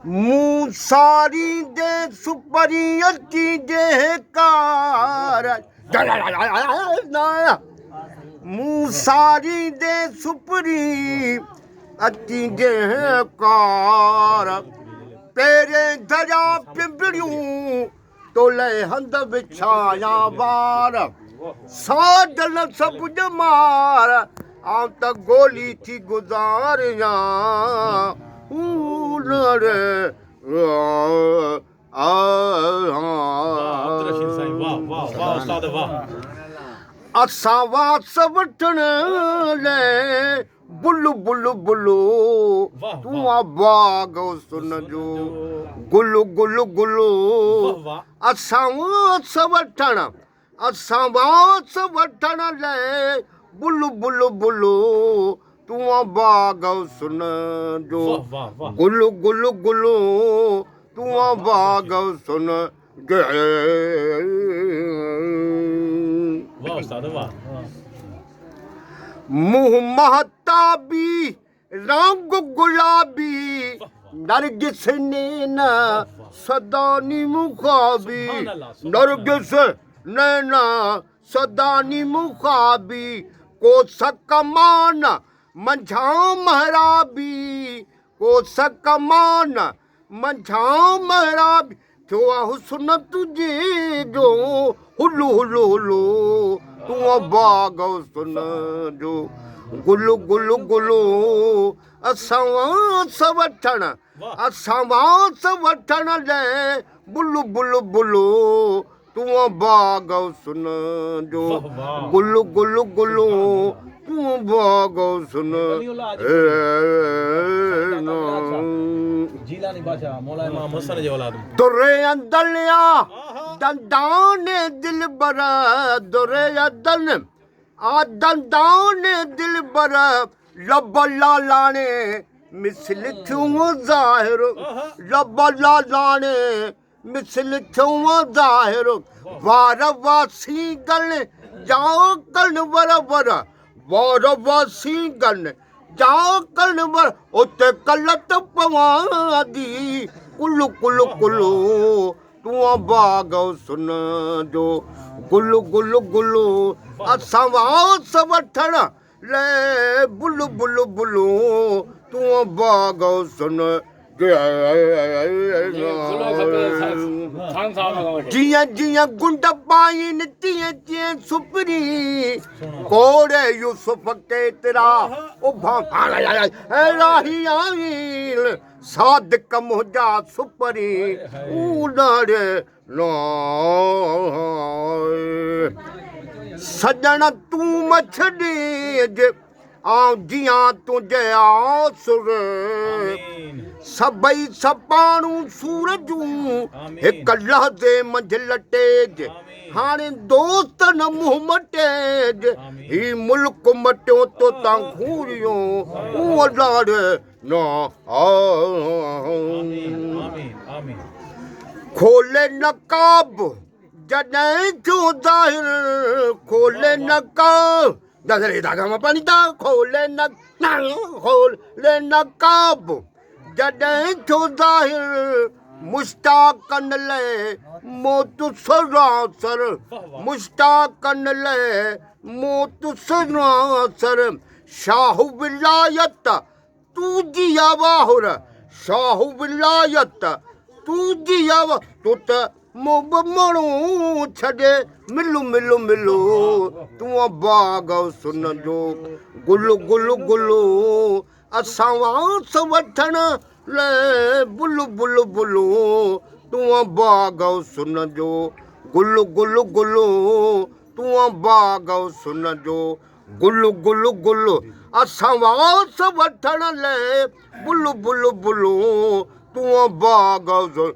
मूसारी दे सुपरी अति दे कार मूसारी दे सुपरी अति दे कार तेरे दरिया पिंपड़ियों तो ले हंद बिछाया बार साधन सब जमार आम तक गोली थी गुजारिया असावा सवठण ले बुल्लू बुल्लू बुल्लू तू बाग सुन जो गुल्लू गुल्लू गुल्लू असावा सवठण ले बुल्लू बुल्लू बुल्लू तू बाग सुन जो गुल्लू गुल्लू गुल्लू तू बाग सुन मुँह महताबी रंग गुलाबी नरगिस नैना सदानी मुखाबी नरगिस नैना सदानी मुखाबी को सकमान मंझा महराबी को सकमान मंझा महराबी थोआ हुस्न तुझे जो हुल्लू हुल्लू हुल्लू तू बाग सुन जो गुल्लू गुल्लू गुल्लू असावा सवठण ले बुल्लू बुल्लू बुल्लू तू बाग सुन जो गुल्लू गुल्लू गुल्लू तू बाग सुन दुरे अंदलिया दंदाने दिल बरा दुरे अंदल आ दंदाने दिल बरा लबला लाने मिसल क्यों जाहिर लबला लाने मिसल क्यों जाहिर वारवासी गल जाओ कल बराबर वारवासी गल जाओ कल बर उते कलत पवादी कुल्लू कुल्लू कुल्लू तू बाग सुन जो गुल्लू गुल्लू गुल्लू असावा सवठण ले बुल्लू बुल्लू बुल्लू तू बाग सुन जियां जियां गुंड पाइन तियां तियां सुपरी कोड़े यूसुफ के तेरा ओ भाही आईल सादिक मुझा सुपरी उड़े सजन तू मछड़ी आऊं जियां तुझे आसुर सबई सपाणू सूरजू हिक लहजे मंझ लटेज हाणे दोस्त न मुंह मटेज ही मुल्क मटियो तो तां घूरियो लाड़े न खोले नकाब जॾहिं जो ज़ाहिर खोले नकाब दादरे दागा में पानी दा खोले नकाब जॾहिं जो ज़ाहिर मुश्ताकन ले मौत सरासर मुश्ताकन ले मौत सरासर शाह विलायत तू जिया वाहुर शाह विलायत तू जिया तू त मोब मणू छॾे मिलू मिलू मिलू तू बाग सुन जो गुल्लू गुल्लू गुल्लू असावा सवठण ले बुल्लू बुल्लू बुल्लू तू बाग सुन जो गुल्लू गुल्लू गुल्लू तू बाग सुन जो गुल्लू गुल्लू गुल्लू असावा सवठण ले बुल्लू बुल्लू बुल्लू तू बाग सुन